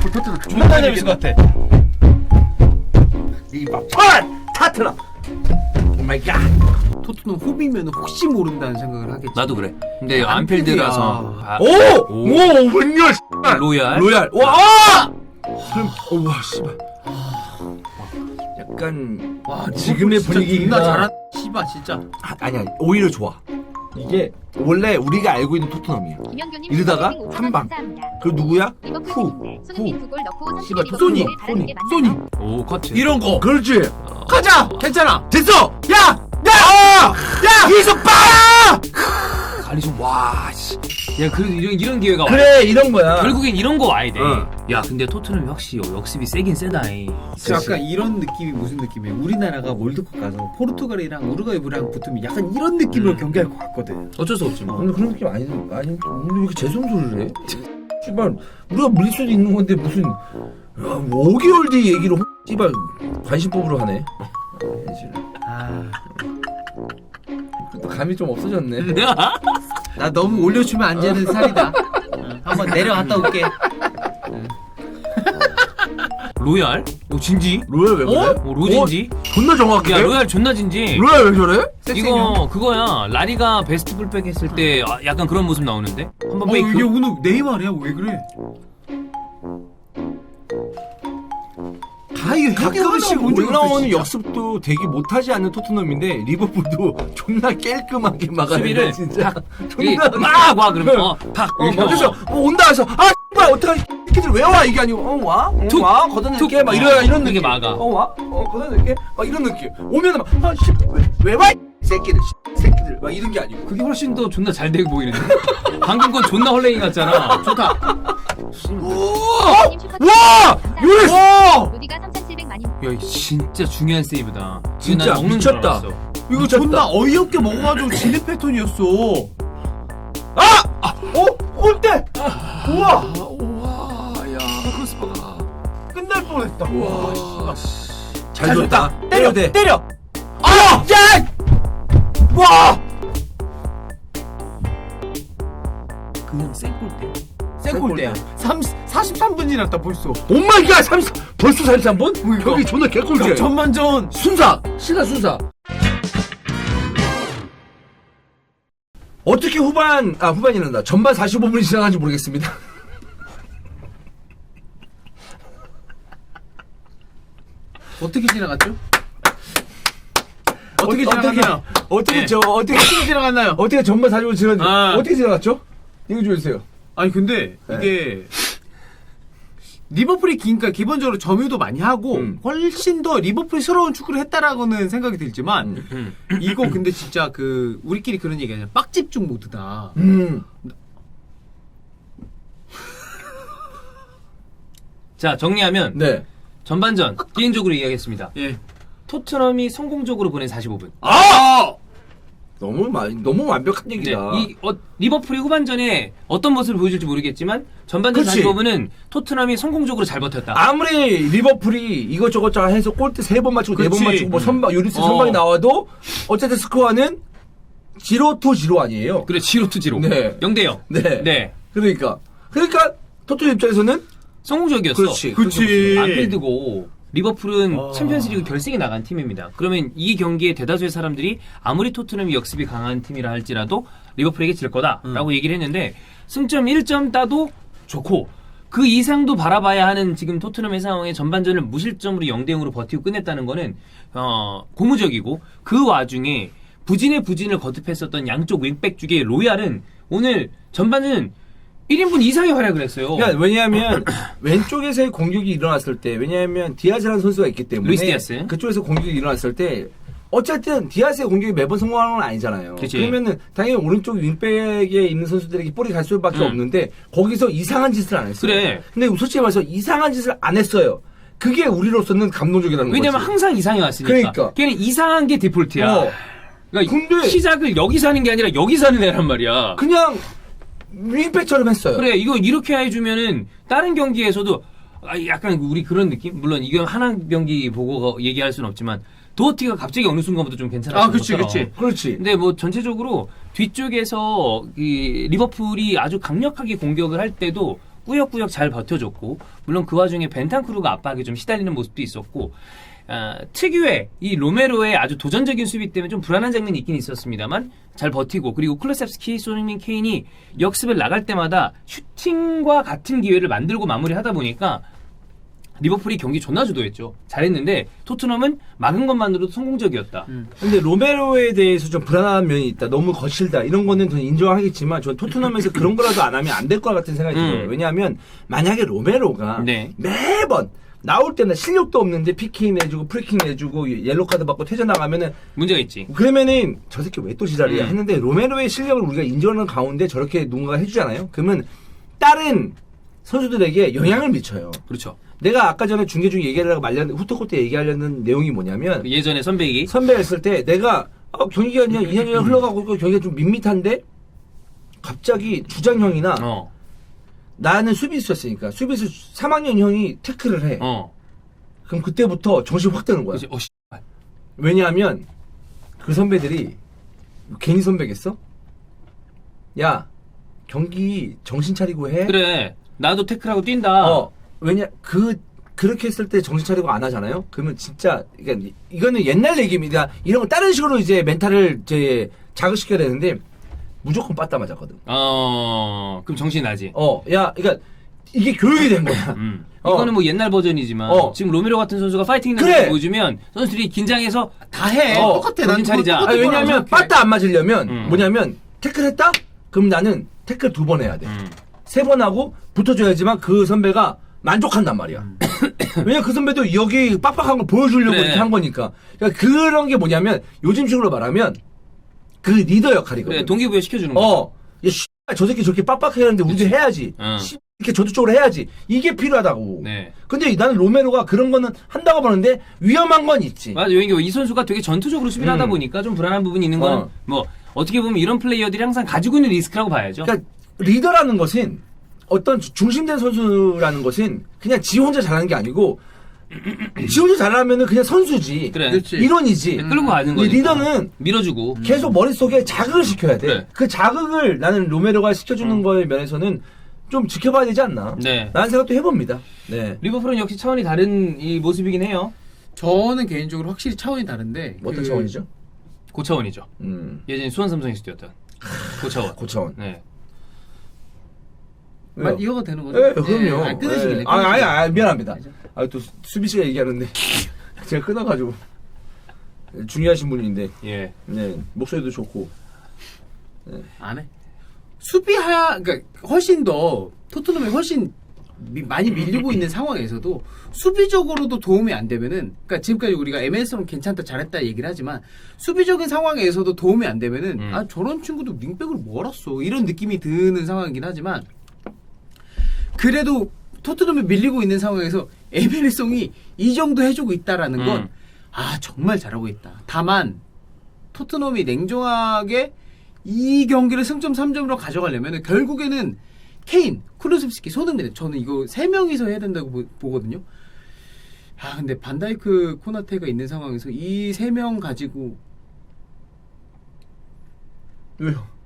리버풀 토트넘 존나 재밌을 것 같아. 리버풀 토트넘. 오 마이 갓. 토트넘 홈이면 혹시 모른다는 생각을 하겠지. 나도 그래. 근데 안필드라서. 안필드야. 오! 웬열 로얄. 로얄. 와! 그럼 와 씨발. 약간 지금의 분위기가 나 잘한. 씨발 진짜. 아니야 오히려 좋아. 이게 원래 우리가 알고 있는 토트넘이야. 이러다가 한 방. 그 누구야? 씨발 소니. 오 커트. 이런 거. 그렇지. 가자. 괜찮아. 됐어. 야! 야! 계속 빠! 갈리 좀 와. 씨. 야 그래도 이런 기회가 와. 그래 이런 거야. 결국엔 이런 거 와야 돼. 어. 야 근데 토트넘이 확실히 역습이 세긴 세다잉. 약간 이런 느낌이 무슨 느낌이에요? 우리나라가 월드컵 가서 포르투갈이랑 우루과이랑 붙으면 약간 이런 느낌으로 경기할 것 같거든. 어쩔 수 없지 뭐. 근데 그런 느낌 아니 근데 왜 이렇게 재성소리를 해? 씨발 우리가 물릴 수도 있는 건데 무슨 5개월 뒤 얘기를 씨발 관심 뽑으러 하네. 또 감이 좀 없어졌네. 나 너무 올려주면 안 되는 살이다. 한번 내려갔다 올게. 로얄? 오 진지? 로얄 왜 그래? 오 로진지? 존나 정확해. 야 로얄 존나 진지. 로얄 왜 저래? 이거 그거야. 라리가 베스트 풀백 했을 때 약간 그런 모습 나오는데. 한번 페이크. 이게 오늘 네이마르야? 왜 그래? 가끔씩 본적 없어, 올라오는 진짜. 역습도 되게 못하지 않는 토트넘인데 리버풀도 존나 깔끔하게 막아낸다 수비를 진짜. 탁 막와 그러면 팍 그래서 온다 해서 아 씨발 어떡하지 새끼들 왜 와 이게 아니고 와? 툭! 와 걷어낼게 막 툭! 이런 그게 느낌. 막아. 와? 걷어낼게 막 이런 느낌. 오면은 막아씨왜 와? 새끼들 새끼들 막 이런 게 아니고. 그게 훨씬 더 존나 잘 되고 보이는데. 방금 건 존나 헐레이 같잖아. 좋다. 와! 요리! 와! 루디가 3,700만인. 야 이거 진짜 중요한 세이브다. 진짜 난 먹는 줄 미쳤다. 알았어. 이거 미쳤다. 존나 어이없게 먹어가지고 지는 패턴이었어. 골대! 우와! 와야 크로스바가. 끝날 뻔했다. 와, 잘 줬다. 때려, 돼. 때려. 아! 야! 와! 그냥 생골대. 생골대야. 43분 지났다 벌써. 오마이갓! 벌써 33분? 여기 존나 개꿀이야. 전반전. 순삭! 시간 순삭! 어떻게 후반이란다. 전반 45분이 지나간지 모르겠습니다. 어떻게 지나갔죠? 어떻게 지나갔나요? 어떻게 어떻게 지나갔나요? 어떻게 전반 45분 지나갔지? 어떻게 지나갔죠? 이거 좀 해주세요. 아니 근데 이게 리버풀이 그러니까 기본적으로 점유도 많이 하고 훨씬 더 리버풀스러운 축구를 했다라고는 생각이 들지만 이거 근데 진짜 그 우리끼리 그런 얘기 아니야. 빡집중 모드다. 자 정리하면 네. 전반전 개인적으로 이야기했습니다. 예. 토트넘이 성공적으로 보낸 45분. 너무 완벽한 네, 얘기다. 리버풀이 후반전에 어떤 모습을 보여줄지 모르겠지만 전반전 그치. 45분은 토트넘이 성공적으로 잘 버텼다. 아무리 리버풀이 이것저것 해서 골대 3번 맞추고 4번 그치. 맞추고 뭐 선방 유리스 선방이 나와도 어쨌든 스코어는 0-0 아니에요. 그래 지로 투 지로. 네. 0대0. 네. 네. 그러니까 토트넘 입장에서는 성공적이었어. 그렇지. 안필드고 리버풀은 챔피언스리그 결승에 나간 팀입니다. 그러면 이 경기에 대다수의 사람들이 아무리 토트넘이 역습이 강한 팀이라 할지라도 리버풀에게 질 거다라고 얘기를 했는데 승점 1점 따도 좋고 그 이상도 바라봐야 하는 지금 토트넘의 상황에 전반전을 무실점으로 0대0으로 버티고 끝냈다는 거는 고무적이고 그 와중에 부진의 부진을 거듭했었던 양쪽 윙백 중에 로얄은 오늘 전반은 1인분 이상의 활약을 했어요. 그러니까 왜냐하면 왼쪽에서의 공격이 일어났을 때 왜냐하면 디아즈라는 선수가 있기 때문에 루이스 디아스. 그쪽에서 공격이 일어났을 때 어쨌든 디아스의 공격이 매번 성공하는 건 아니잖아요. 그치. 그러면은 당연히 오른쪽 윙백에 있는 선수들에게 볼이 갈 수밖에 없는데 거기서 이상한 짓을 안 했어요. 그래. 근데 솔직히 말해서 이상한 짓을 안 했어요. 그게 우리로서는 감동적이라는 거지. 왜냐면 항상 이상해 왔으니까. 그러니까. 걔는 이상한 게 디폴트야. 그러니까 근데 시작을 여기서 하는 게 아니라 여기서 하는 애란 말이야. 그냥 윙백처럼 했어요. 그래 이거 이렇게 해주면은 다른 경기에서도 약간 우리 그런 느낌? 물론 이건 하나 경기 보고 얘기할 수는 없지만 도어티가 갑자기 어느 순간부터 좀 괜찮았어. 그렇지. 근데 뭐 전체적으로 뒤쪽에서 이 리버풀이 아주 강력하게 공격을 할 때도 꾸역꾸역 잘 버텨줬고 물론 그 와중에 벤탄쿠르가 압박에 좀 시달리는 모습도 있었고 특유의 이 로메로의 아주 도전적인 수비 때문에 좀 불안한 장면이 있긴 있었습니다만 잘 버티고 그리고 클루셉스키, 손흥민, 케인이 역습을 나갈 때마다 슈팅과 같은 기회를 만들고 마무리하다 보니까 리버풀이 경기 존나 주도했죠. 잘했는데 토트넘은 막은 것만으로도 성공적이었다. 근데 로메로에 대해서 좀 불안한 면이 있다. 너무 거칠다. 이런 거는 저는 인정하겠지만 전 토트넘에서 그런 거라도 안 하면 안 될 것 같은 생각이 들어요. 왜냐하면 만약에 로메로가 네. 매번 나올 때는 실력도 없는데 피킹 내주고 프리킹 내주고 옐로 카드 받고 퇴장나가면은 문제가 있지. 그러면은 저 새끼 왜 또 지랄이야 했는데 로메로의 실력을 우리가 인정하는 가운데 저렇게 누군가가 해주잖아요. 그러면 다른 선수들에게 영향을 미쳐요. 그렇죠. 내가 아까 전에 중계 중에 얘기하려고 후토코 때 얘기하려는 내용이 뭐냐면 예전에 선배기 선배가 있을 때 내가 경기가 그냥 2년이 흘러가고 있고 경기가 좀 밋밋한데 갑자기 주장형이나 나는 수비수였으니까 수비수 3학년 형이 태클을 해. 그럼 그때부터 정신 확 드는 거야. 그치? 왜냐하면 그 선배들이 괜히 선배겠어? 야 경기 정신 차리고 해. 그래. 나도 태클하고 뛴다. 왜냐 그렇게 했을 때 정신 차리고 안 하잖아요. 그러면 진짜 그러니까 이거는 옛날 얘기입니다. 이런 거 다른 식으로 이제 멘탈을 이제 자극시켜야 되는데 무조건 빠따 맞았거든. 그럼 정신 나지. 야, 그러니까 이게 교육이 된 거야. 이거는 뭐 옛날 버전이지만 지금 로메로 같은 선수가 파이팅 있는 그래. 걸 보여주면 선수들이 긴장해서 다 해. 똑같아. 정신 차리자. 왜냐하면 빠따 안 맞으려면 뭐냐면 태클했다? 그럼 나는 태클 2번 해야 돼. 3번 하고 붙어줘야지만 그 선배가 만족한단 말이야. 왜냐 그 선배도 여기 빡빡한 걸 보여주려고 그래. 이렇게 한 거니까. 그러니까 그런 게 뭐냐면 요즘식으로 말하면 그 리더 역할이거든. 그래, 동기부여 시켜주는 거. 야, 저 새끼 저렇게 빡빡해 하는데 우리도 해야지. 이렇게 저쪽으로 해야지. 이게 필요하다고. 네. 근데 나는 로메로가 그런 거는 한다고 보는데 위험한 건 있지. 맞아. 왜냐면 이 선수가 되게 전투적으로 수비를 하다 보니까 좀 불안한 부분이 있는 거는 뭐 어떻게 보면 이런 플레이어들이 항상 가지고 있는 리스크라고 봐야죠. 그러니까 리더라는 것은 어떤 중심된 선수라는 것은 그냥 지 혼자 잘하는 게 아니고 지 혼자 잘하면은 그냥 선수지. 그래. 그렇지. 일원이지. 끌고 가는 근데 거니까. 리더는 밀어주고. 계속 머릿속에 자극을 시켜야 돼. 그래. 그 자극을 나는 로메로가 시켜주는 거에 면에서는 좀 지켜봐야 되지 않나. 네. 라는 생각도 해봅니다. 네. 리버풀은 역시 차원이 다른 이 모습이긴 해요. 저는 개인적으로 확실히 차원이 다른데 어떤 차원이죠? 고차원이죠. 예전에 수원 삼성에서 뛰었던 고차원. 고차원. 네. 왜요? 이거가 되는 거죠? 네, 그럼요. 안 끊으시길래. 미안합니다. 또 수비 씨가 얘기하는데 제가 끊어가지고 중요하신 분인데, 예. 네 목소리도 좋고. 안 해. 그러니까 훨씬 더 토트넘이 훨씬 많이 밀리고 있는 상황에서도 수비적으로도 도움이 안 되면은, 그러니까 지금까지 우리가 MS는 괜찮다 잘했다 얘기를 하지만 수비적인 상황에서도 도움이 안 되면은 저런 친구도 윙백을 몰았어 이런 느낌이 드는 상황이긴 하지만 그래도 토트넘이 밀리고 있는 상황에서 에메르송이 이 정도 해주고 있다라는 건 정말 잘하고 있다. 다만 토트넘이 냉정하게 이 경기를 승점 3점으로 가져가려면 결국에는 케인, 쿠루셉스키, 손흥민 저는 이거 3명이서 해야 된다고 보거든요. 근데 반다이크, 코나테가 있는 상황에서 이 3명 가지고 왜요?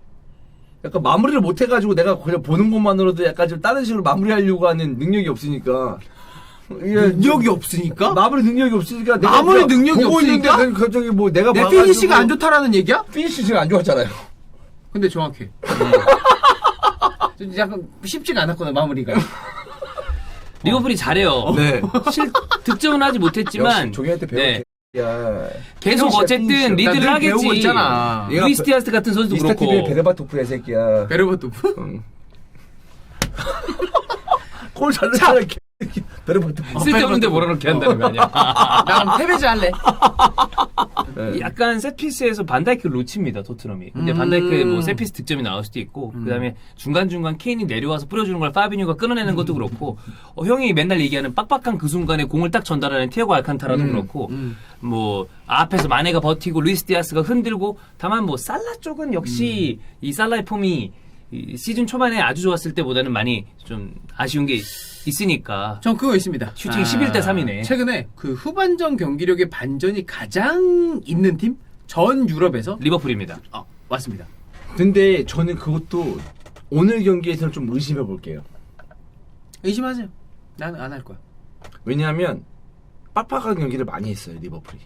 약간 마무리를 못 해가지고 내가 그냥 보는 것만으로도 약간 좀 다른 식으로 마무리하려고 하는 능력이 없으니까. 능력이 없으니까? 마무리 능력이 없으니까. 내가 마무리 능력이 보고 있는데 없으니까? 갑자기 뭐 내가 내 봐가지고 피니시가 안 좋다라는 얘기야? 피니시 지금 안 좋았잖아요. 근데 정확해. 좀 약간 쉽지가 않았거든 마무리가. 리버풀이 잘해요. 네. 득점은 하지 못했지만 역시 종현한테 배운 야. 계속 어쨌든 리드를 나 늘 배우고 하겠지. 있잖아. 루이스 디아스 같은 선수도 미스터 TV의 그렇고. 베르바토프의 새끼야. 베르바토프? 골 잘 넣잖아. 베르바토프. 쓸데없는데 몰아넣게 한다는 거 아니야. 나 패배지 할래. 네. 약간 세트피스에서 반다이크를 놓칩니다, 토트넘이. 근데 반다이크의 뭐 세트피스 득점이 나올 수도 있고, 그 다음에 중간중간 케인이 내려와서 뿌려주는 걸 파비뉴가 끊어내는 것도 그렇고, 형이 맨날 얘기하는 빡빡한 그 순간에 공을 딱 전달하는 티아고 알칸타라도 그렇고, 뭐, 앞에서 마네가 버티고, 루이스 디아스가 흔들고, 다만 뭐, 살라 쪽은 역시 이 살라의 폼이 이 시즌 초반에 아주 좋았을 때보다는 많이 좀 아쉬운 게 있으니까. 전 그거 있습니다. 슈팅이 11대 3이네. 최근에 그 후반전 경기력의 반전이 가장 있는 팀? 전 유럽에서? 리버풀입니다. 맞습니다. 근데 저는 그것도 오늘 경기에서는 좀 의심해 볼게요. 의심하세요. 나는 안 할 거야. 왜냐하면 빡빡한 경기를 많이 했어요 리버풀이.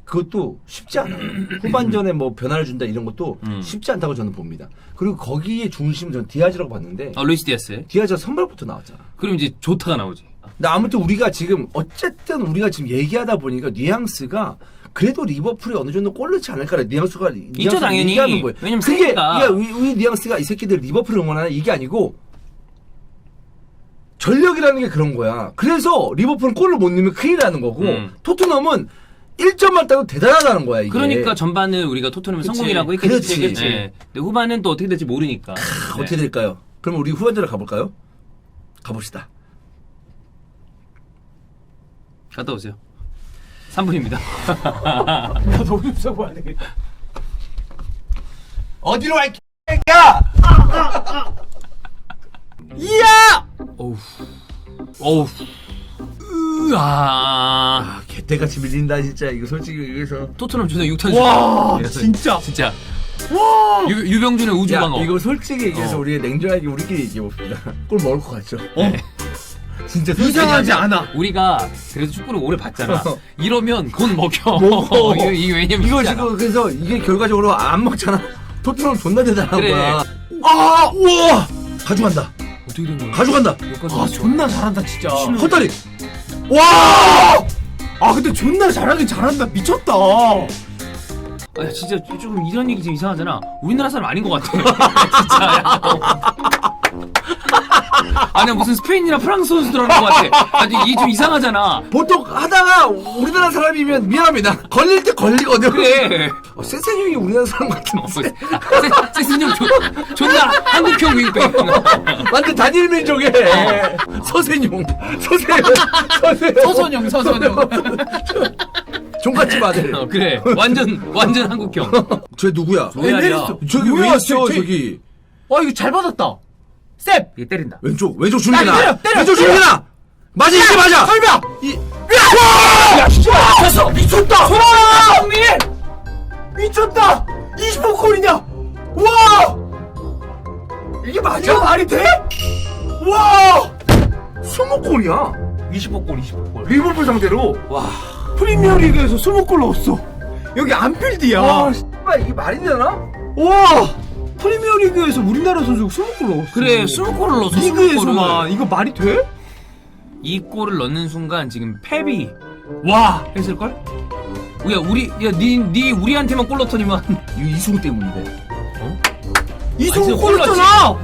그것도 쉽지 않아요. 후반전에 뭐 변화를 준다 이런 것도 쉽지 않다고 저는 봅니다. 그리고 거기에 중심 전 디아즈라고 봤는데 루이스 디아스. 디아즈가 선발부터 나왔잖아. 그럼 이제 조타가 나오지. 근데 아무튼 우리가 지금 어쨌든 우리가 지금 얘기하다 보니까 뉘앙스가 그래도 리버풀이 어느 정도 골 넣지 않을까 뉘앙스가 있죠 당연히. 얘기하는 거예요. 왜냐면 그게 세니까. 이 뉘앙스가 이 새끼들 리버풀을 응원하나 이게 아니고 전력이라는 게 그런 거야. 그래서 리버풀은 골을 못 넣으면 큰일 나는 거고 토트넘은 1점만 따도 대단하다는 거야 이게. 그러니까 전반을 우리가 토트넘 그치. 성공이라고 했겠지. 그렇지. 네. 근데 후반은 또 어떻게 될지 모르니까. 어떻게 될까요? 그럼 우리 후반전으로 가볼까요? 가봅시다. 갔다 오세요. 3분입니다. 나도 오줌 봐야 되겠다. 어디로 와, 이 X야! 이야! 어우. 으아. 개떼같이 밀린다, 진짜. 이거 솔직히 여기서. 토트넘 주전 6탄. 와, 진짜. 진짜. 와. 유병준의 우주방어. 이거 솔직히 얘기해서 우리 냉정하게 우리끼리 얘기해봅시다. 골 먹을 것 같죠? 진짜 이상하지 않아. 우리가 그래도 축구를 오래 봤잖아. 이러면 곧 먹혀. 먹어. 이거 왜냐면 이거 쉽지 않아. 지금 그래서 이게 결과적으로 안 먹잖아. 토트넘 존나 대단한 그래. 거야. 아, 우와! 가져간다. 어떻게 된 거야? 가져간다. 아, 존나 잘한다, 진짜. 헛다리. 와! 아, 근데 존나 잘하긴 잘한다. 미쳤다. 아, 진짜 조금 이런 얘기 좀 이상하잖아. 우리나라 사람 아닌 것 같아. 진짜. 아니 무슨 스페인이나 프랑스 선수들 하는 것 같아. 아니 이게 좀 이상하잖아. 보통 하다가 우리나라 사람이면 미안합니다. 걸릴 때 걸리거든. 그래. 세세형이 우리나라 사람 같은데. 세신형 존나 한국형 윙백. 완전 단일 민족의 서세용. 서선영. 종갓집 아들. 그래. 완전 한국형. 쟤 누구야? 로얄이야. 저기 왜 있어, 저기. 이거 잘 받았다. 셉! 이게 때린다. 왼쪽 준비나. 때려. 왼쪽 준비나. 맞아, 이게 맞아. 설마! 와! 야, 진짜 맞췄어. 미쳤다. 형님! 미쳤다! 25골이냐? 와! 이게 맞아? 이거 말이 돼? 와! 20골이야. 20골. 리버풀 상대로. 와. 프리미어리그에서 20골 넣었어. 여기 안필드야. 와, 씨발 이게 말이 되나? 와! 프리미어리그에서 우리나라 선수가 20골 넣었어. 그래 20골을 넣었어. 리그에서만 이거 말이 돼? 이 골을 넣는 순간 지금 펩이 와 했을걸? 니 우리한테만 골 넣더니만. 이거 이승우 때문인데. 이승우 골 골 넣었잖아.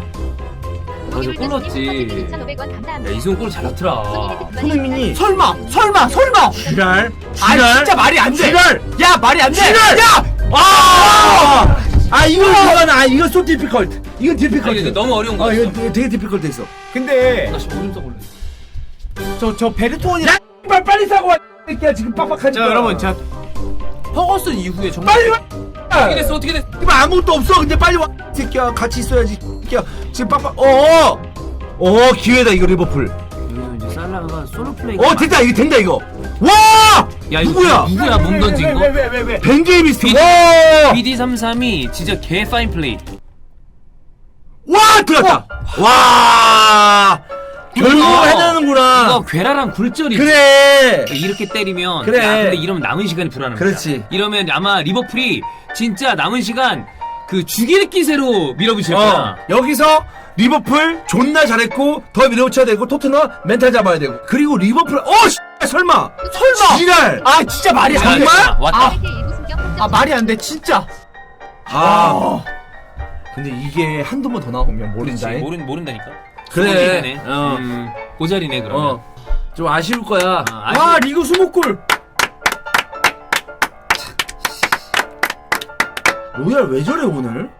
맞아 골 넣었지. 야 이승우 골 잘 넣더라. 손흥민이 설마! 지랄. 아 진짜 말이 안 돼. 지랄. 야 말이 안 돼. 지랄! 야! 이거 so difficult. 이건 아니, difficult. 근데 너무 어려운 거야. 이거 되게 difficult 했어. 근데 나 오줌 싸 골래. 저 베르토니. 야, 빨리 사고 와. 새끼야 지금 빡빡하니까. 자 여러분 자 퍼거슨 이후에 정말 빨리 와. 어떻게 됐어? 지금 아무것도 없어. 근데 빨리 와. 새끼야 같이 있어야지. 새끼야 지금 빡빡. 기회다 이거 리버풀. 이거 이제 살라가 솔로 플레이. 됐다 이거 된다 이거. 와! 야 이거 누구야? 누구야 몸 던진 거? 왜? 벤 제이미스. 비디- 와! BD33이 진짜 개 파인 플레이. 와 들어갔다. 와! 결국 해내는구나. 이거 괴랄한 굴절이. 그래. 이렇게 때리면. 그래. 근데 이러면 남은 시간이 불안합니다. 그렇지. 이러면 아마 리버풀이 진짜 남은 시간 그 죽일 기세로 밀어붙일 거야. 여기서 리버풀 존나 잘했고 더 밀어붙여야 되고 토트넘 멘탈 잡아야 되고 그리고 리버풀 설마 지랄. 아 진짜 말이 안 돼. 정말? 왔다. 아 말이 안 돼 진짜. 근데 이게 한두 번 더 나오면 모른다. 모른다니까. 그래. 소문이네. 고자리네 그러면. 좀 아쉬울 거야. 와 리그 20골. 로얄 왜 저래 오늘?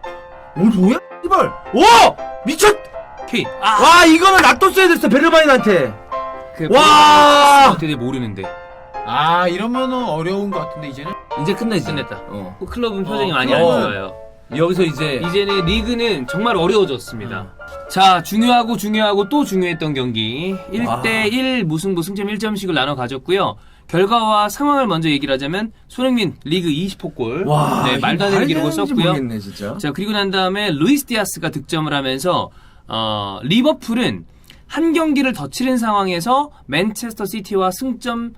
로얄 이발. 미쳤. 케인. 와 이거는 놔뒀어야 됐어 베르바인한테. 그 와. 어떻게 모르는데. 아 이러면은 어려운 것 같은데 이제는. 이제 끝냈다. 클럽은 표정이 많이 안 어. 좋아요. 여기서 이제 이제는 리그는 정말 어려워졌습니다. 자, 중요하고 또 중요했던 경기. 1대1 무승부 승점 1점씩을 나눠 가졌고요. 결과와 상황을 먼저 얘기를 하자면 손흥민 리그 20호 골. 와 네, 말도 안 되는 기록을 썼고요. 모르겠네, 진짜. 자, 그리고 난 다음에 루이스 디아스가 득점을 하면서 리버풀은 한 경기를 더 치른 상황에서 맨체스터 시티와 승점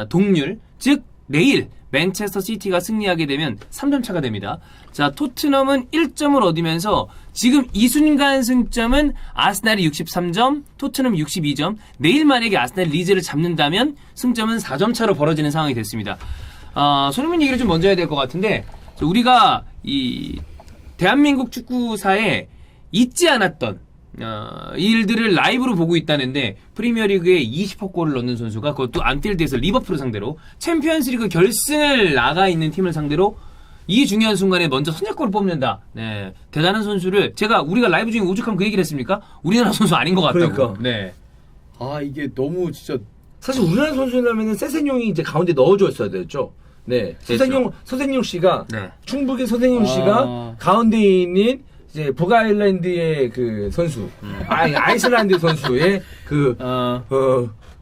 동률, 즉 내일 맨체스터 시티가 승리하게 되면 3점 차가 됩니다. 자, 토트넘은 1점을 얻으면서 지금 이 순간 승점은 아스날이 63점, 토트넘 62점. 내일 만약에 아스날이 리즈를 잡는다면 승점은 4점 차로 벌어지는 상황이 됐습니다. 손흥민 얘기를 좀 먼저 해야 될 것 같은데, 우리가 이 대한민국 축구사에 잊지 않았던 이 일들을 라이브로 보고 있다는데, 프리미어리그에 20호 골을 넣는 선수가, 그것도 안필드에서 리버풀을 상대로, 챔피언스리그 결승을 나가 있는 팀을 상대로 이 중요한 순간에 먼저 선제골을 뽑는다. 네, 대단한 선수를, 우리가 라이브 중에 오죽하면 그 얘기를 했습니까? 우리나라 선수 아닌 것 같다고. 그러니까. 네. 아, 이게 너무 진짜. 사실 우리나라 선수라면은 세세뇽이 이제 가운데 넣어줬어야 됐죠. 네, 서생용 씨가 네. 충북의 서생용 씨가 가운데 있는 이제 북아일랜드의 그 선수, 아이슬란드 선수의 그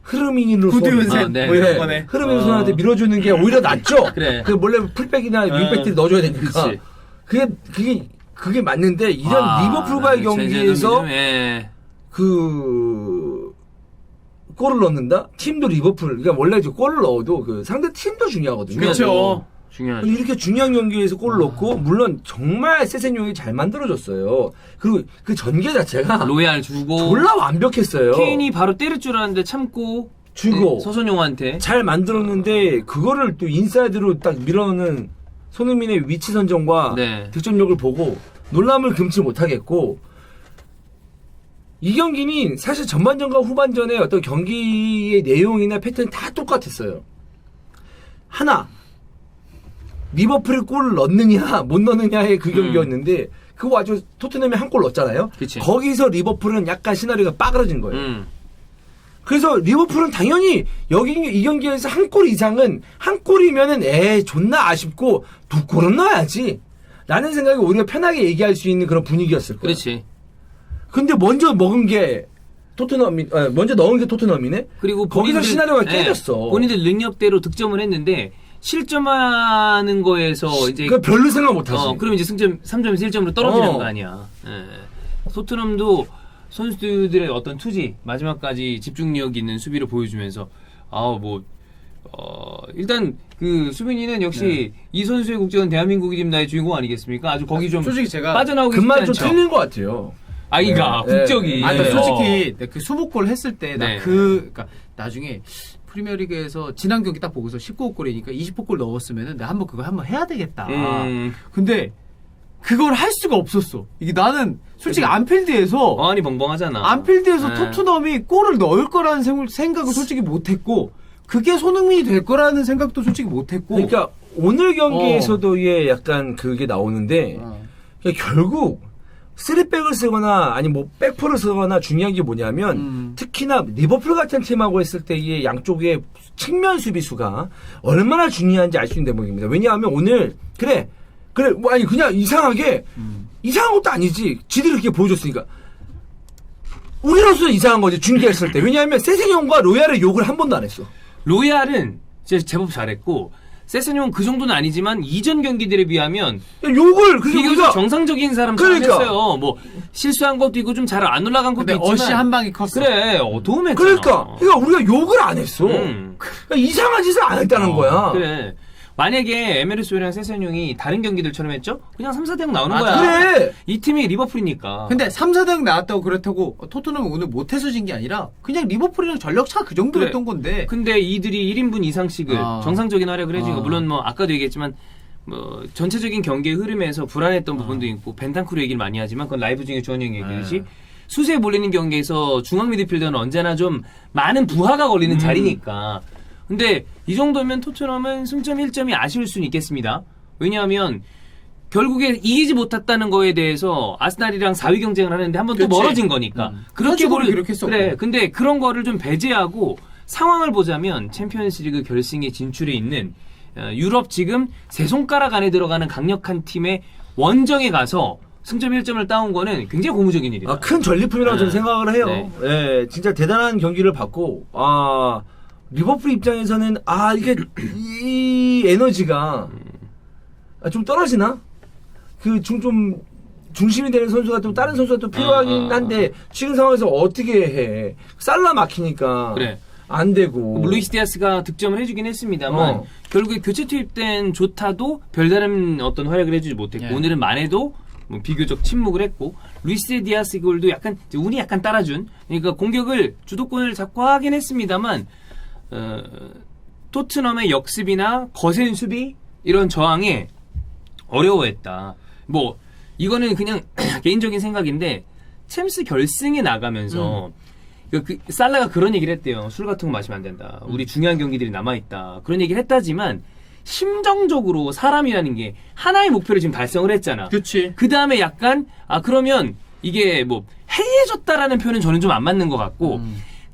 흐름인으로 구두윤센 네. 뭐 이런 거네. 흐름인 선수한테 밀어주는 게 오히려 낫죠. 그래. 그 원래 풀백이나 윙백들이 넣어줘야 되니까. 그치. 그게 맞는데 이런 리버풀과의 경기에서 예. 그 골을 넣는다? 팀도 리버풀. 그러니까 원래 이제 골을 넣어도 그 상대 팀도 중요하거든요. 그렇죠. 중요하죠. 이렇게 중요한 경기에서 골을 넣고, 물론 정말 세세뇽이 잘 만들어줬어요. 그리고 그 전개 자체가 로얄 주고 졸라 완벽했어요. 케인이 바로 때릴 줄 알았는데 참고 주고 서선용한테 잘 만들었는데 그거를 또 인사이드로 딱 밀어넣는 손흥민의 위치 선정과 네. 득점력을 보고 놀람을 금치 못하겠고, 이 경기는 사실 전반전과 후반전의 어떤 경기의 내용이나 패턴이 다 똑같았어요. 하나, 리버풀이 골을 넣느냐 못 넣느냐의 그 경기였는데, 그거 아주 토트넘이 한 골 넣었잖아요. 그치. 거기서 리버풀은 약간 시나리오가 빠그러진 거예요. 그래서 리버풀은 당연히 이 경기에서 한 골 이상은, 한 골이면은 존나 아쉽고 2골은 넣어야지 라는 생각이 오히려 편하게 얘기할 수 있는 그런 분위기였을 거예요. 그렇지. 근데 먼저 넣은 게 토트넘이네. 그리고 거기서 시나리오가 예, 깨졌어. 본인들 능력대로 득점을 했는데 실점하는 거에서 이제 그 별로 생각 못하지. 그럼 이제 승점 3점에서 1점으로 떨어지는 거 아니야. 예. 토트넘도 선수들의 어떤 투지, 마지막까지 집중력 있는 수비를 보여주면서 일단 그 수빈이는 역시 이 선수의 국적은 대한민국이 집 나의 주인공 아니겠습니까? 아주 거기 좀 솔직히 제가 빠져나오기 그 쉽지 말 좀 않죠. 틀린 것 같아요. 아이가 네, 국적이. 네. 아니, 솔직히 그 20골 했을 때 네. 그러니까 나중에 프리미어리그에서 지난 경기 딱 보고서 19골이니까 20골 넣었으면은 내가 그거 한번 해야 되겠다. 근데 그걸 할 수가 없었어. 이게 나는 솔직히 안필드에서 어안이 벙벙하잖아. 안필드에서 네. 토트넘이 골을 넣을 거라는 생각을 솔직히 못했고, 그게 손흥민이 될 거라는 생각도 솔직히 못했고. 그러니까 오늘 경기에서도 약간 그게 나오는데, 결국 3백을 쓰거나 아니 뭐 백포를 쓰거나 중요한 게 뭐냐면, 특히나 리버풀 같은 팀하고 했을 때의 양쪽의 측면 수비수가 얼마나 중요한지 알 수 있는 대목입니다. 왜냐하면 오늘 그래 아니 그냥 이상한 것도 아니지. 지들이 그렇게 보여줬으니까 우리로서는 이상한 거지, 중계했을 때. 왜냐하면 세세뇽과 로얄의 욕을 한 번도 안 했어. 로얄은 진짜 제법 잘했고, 세스뇽은 그 정도는 아니지만 이전 경기들에 비하면 욕을 그래서 비교적 우리가 정상적인 사람 그러니까. 했어요. 뭐 실수한 것도 있고 좀 잘 안 올라간 것도 근데 있지만 어시 한 방이 컸어. 그래 도움했잖아. 그러니까 우리가 욕을 안 했어. 그러니까 이상한 짓을 안 했다는 거야. 그래. 만약에 에메르소랑 세스뇽이 다른 경기들처럼 했죠? 그냥 3-4대0 나오는 거야. 그래. 이 팀이 리버풀이니까. 근데 3-4등 나왔다고 그렇다고 토트넘은 오늘 못해서 진 게 아니라 그냥 리버풀이랑 전력차 그 정도였던 건데. 근데 이들이 1인분 이상씩을 정상적인 활약을 해주니까, 물론 뭐 아까도 얘기했지만 뭐 전체적인 경기의 흐름에서 불안했던 부분도 있고, 벤탄쿠르 얘기를 많이 하지만 그건 라이브 중에 주원이 형이 얘기했듯이 수세에 몰리는 경기에서 중앙 미드필더는 언제나 좀 많은 부하가 걸리는 자리니까. 근데 이 정도면 토트넘은 승점 1점이 아쉬울 수는 있겠습니다. 왜냐하면 결국에 이기지 못했다는 거에 대해서 아스날이랑 4위 경쟁을 하는데 한 번 또 멀어진 거니까. 그렇게 그래. 근데 그런 거를 좀 배제하고 상황을 보자면 챔피언스리그 결승에 진출해 있는 유럽 지금 세 손가락 안에 들어가는 강력한 팀의 원정에 가서 승점 1점을 따온 거는 굉장히 고무적인 일이다. 큰 전리품이라고 저는 생각을 해요. 네. 예, 진짜 대단한 경기를 봤고, 리버풀 입장에서는 이게 이 에너지가 좀 떨어지나? 좀 중심이 되는 선수가 또 다른 선수가 또 필요하긴 한데 지금 상황에서 어떻게 해? 살라 막히니까 그래. 안 되고. 루이스 디아스가 득점을 해주긴 했습니다만 결국에 교체 투입된 조타도 별다른 어떤 활약을 해주지 못했고 예. 오늘은 마네도 뭐 비교적 침묵을 했고 루이스 디아스 골도 약간 운이 약간 따라준 그러니까 공격을 주도권을 잡고 하긴 했습니다만 토트넘의 역습이나 거센 수비 이런 저항에 어려워했다. 뭐 이거는 그냥 개인적인 생각인데 챔스 결승에 나가면서 살라가 그런 얘기를 했대요. 술 같은 거 마시면 안 된다. 우리 중요한 경기들이 남아있다. 그런 얘기를 했다지만 심정적으로 사람이라는 게 하나의 목표를 지금 달성을 했잖아. 그치. 그 다음에 약간 그러면 이게 뭐 해이해졌다라는 표현은 저는 좀 안 맞는 것 같고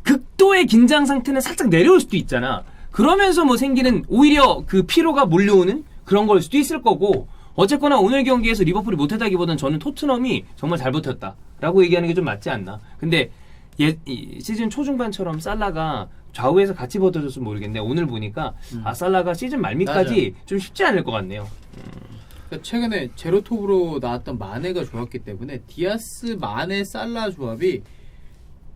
극도의 긴장 상태는 살짝 내려올 수도 있잖아. 그러면서 뭐 생기는 오히려 그 피로가 몰려오는 그런 걸 수도 있을 거고 어쨌거나 오늘 경기에서 리버풀이 못했다기보다는 저는 토트넘이 정말 잘 버텼다라고 얘기하는 게 좀 맞지 않나. 근데 이 시즌 초중반처럼 살라가 좌우에서 같이 버텨줬으면 모르겠는데 오늘 보니까 살라가 시즌 말미까지 좀 쉽지 않을 것 같네요. 그러니까 최근에 제로톱으로 나왔던 마네가 좋았기 때문에 디아스, 마네, 살라 조합이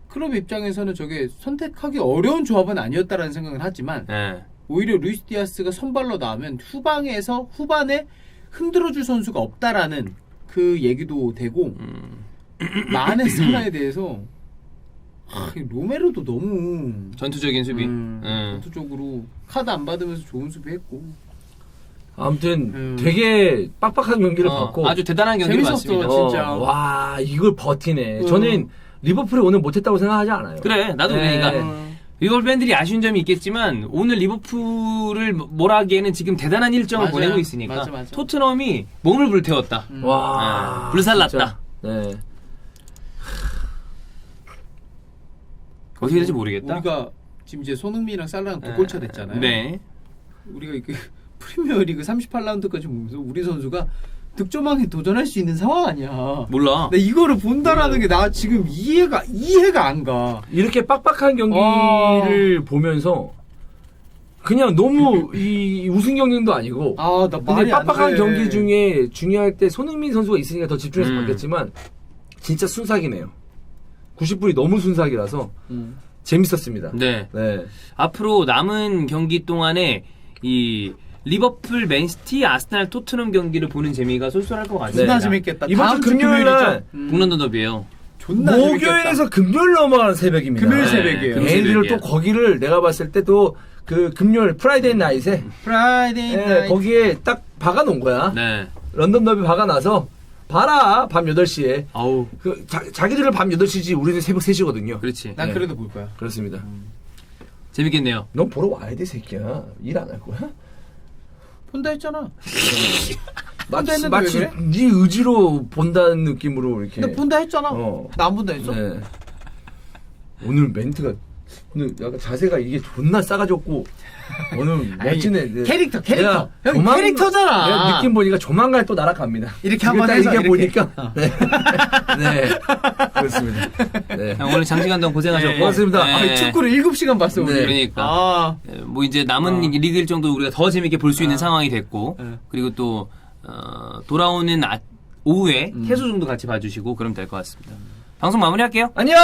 클럽 입장에서는 저게 선택하기 어려운 조합은 아니었다라는 생각을 하지만 네. 오히려 루이스 디아스가 선발로 나오면 후반에 흔들어줄 선수가 없다라는 그 얘기도 되고 마네, 살라에 대해서 로메로도 너무 전투적인 수비. 전투적으로 카드 안 받으면서 좋은 수비했고 아무튼 되게 빡빡한 경기를 봤고 아주 대단한 경기를 재밌었어, 봤습니다. 진짜. 와 이걸 버티네. 저는 리버풀이 오늘 못했다고 생각하지 않아요. 그래 나도 그러니까 리버풀 팬들이 아쉬운 점이 있겠지만 오늘 리버풀을 뭐라 하기에는 지금 대단한 일정을 맞아요. 보내고 있으니까 맞아. 토트넘이 몸을 불태웠다. 와 불살랐다. 진짜. 네. 어떻게 될지 모르겠다. 우리가 지금 이제 손흥민이랑 살라랑 두 골차 됐잖아요. 네. 우리가 이렇게 프리미어리그 38라운드까지 보면서 우리 선수가 득점왕에 도전할 수 있는 상황 아니야. 몰라. 근데 이거를 본다라는 게 나 지금 이해가 안 가. 이렇게 빡빡한 경기를 보면서 그냥 너무 이 우승 경쟁도 아니고 나 근데 말이 안 빡빡한 돼. 경기 중에 중요할 때 손흥민 선수가 있으니까 더 집중해서 봤겠지만 진짜 순삭이네요. 90분이 너무 순삭이라서 재밌었습니다. 네. 네. 앞으로 남은 경기 동안에 이 리버풀, 맨시티, 아스날, 토트넘 경기를 보는 재미가 쏠쏠할 것 같습니다. 존나 재밌겠다. 이번 주 금요일 날 북런던 더비예요. 존나 목요일에서 금요일 넘어가는 새벽입니다. 금요일 네. 새벽이에요. 금요일 애들을 새벽이야. 또 거기를 내가 봤을 때도 그 금요일 프라이데이 나잇에 프라이데이 예, 나이트. 거기에 딱 박아놓은 거야. 네. 런던 더비 박아놔서 봐라 밤 8시에 아우. 그 자기들은 밤 8시지 우리는 새벽 3시거든요. 그렇지. 난 네. 그래도 볼 거야. 그렇습니다. 재밌겠네요. 넌 보러 와야 돼 새끼야. 일 안 할 거야? 본다 했잖아. 마치 했는데 왜 그래? 네 의지로 본다는 느낌으로 이렇게. 근데 본다 했잖아. 어. 나 안 본다 했어? 네. 오늘 멘트가 오늘 약간 자세가 이게 존나 싸가지고 오늘 멋지네. 네. 캐릭터. 내가 형 캐릭터잖아. 내가 느낌 보니까 조만간 또 날아갑니다. 이렇게 한번 해서 이게 이렇게. 보니까 네. 네. 그렇습니다. 네. 오늘 장시간 동안 고생하셨고. 고맙습니다. 네. 축구를 7시간 봤어 우리. 네. 그러니까. 뭐 이제 남은 리그 일정도 우리가 더 재밌게 볼 수 있는 상황이 됐고 그리고 또 돌아오는 오후에 해수 정도 같이 봐주시고 그럼 될 것 같습니다. 방송 마무리할게요. 안녕.